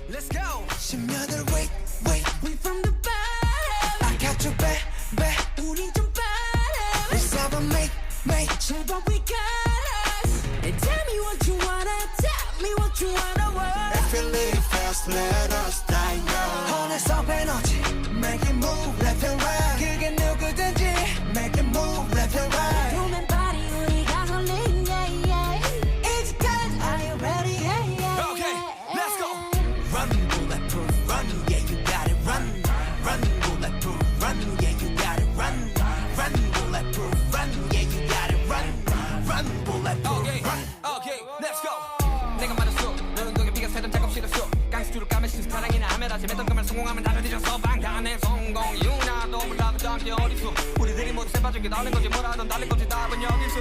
Let's go. 심연을 wait wait We from the bottom. I got your back back 우리 좀 빠름. Let's have a make 제발 we got us. And tell me what you wanna. Tell me what you wanna want. If you live fast let us die young 어느새 에너지 Make it move left and right 그게 누구든지 Make it move left and right 보면 party 우리 가솔린 yeah yeah. It's good. Are you ready? Yeah yeah. Okay, let's go. Run, bulletproof, run, yeah, you got it, run. Run, bulletproof, run, yeah, you got it, run. Run, bulletproof, run, yeah, you got it, run. Run, bulletproof, Okay, run. okay, let's go. 내가 말했어. 너 운동에 비가 새던 작업 싫었어. 깡스투를 까면 사랑이나 하면 다시 맺던 그만 성공하면 다들 뒤졌어. 방탄의 성공 유나도 몰라도 잠시 어딨어. 우리들이 모두 새빠진 게 다른 거지 뭐라던 달릴 거지 답은 여기 있어.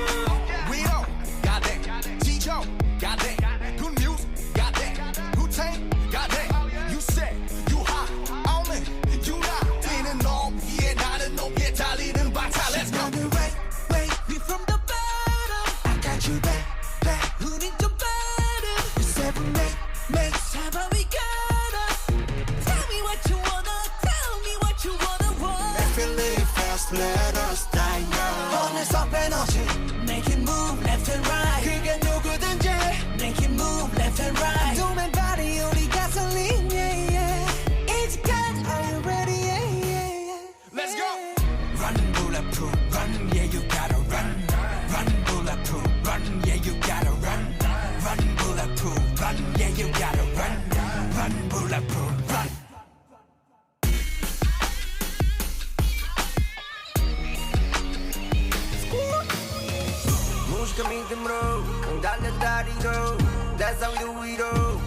We don't got that. G-Joe got that. Good music got that. Wu-Tang got that. You said you hot on me. You not 뛰는 놈 위에 나는 놈 위에 달리는 방탄. Let's go. 심연을 wait We from the bottom. I got you back 우리 좀 빠름. Let's have a make 제발 we got us. Tell me what you wanna. Tell me what you wanna want. If you live fast let us die young 어느새 에너지 Make it move left and right. 그게 누구든지 Make it move left and right. 도면 party 우리 가솔린 yeah yeah It's good Are you ready? Yeah yeah yeah Let's go. Run, bulletproof, run, yeah, you gotta run. Run, bulletproof, run, yeah, you gotta run. Run, bulletproof, run, yeah, you gotta run. Run, bulletproof, run. 무식한 믿음으로 넌 달려다리로 That's how we do it all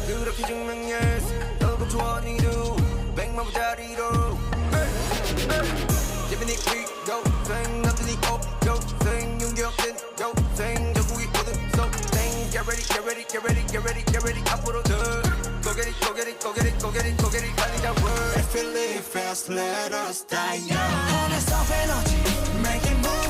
그렇게 증명했어 너고 조언이도 100만부짜리로 예빈이 위고생 남들이 없고생 용기 없는 여생 전국이 모든 소생 Get ready, get ready, get ready, get ready, get ready 앞으로 더 Go get it, go get it, go get it, go get it, go get it 달리자 word If you live fast let us die young 어느새 에너지 Make it move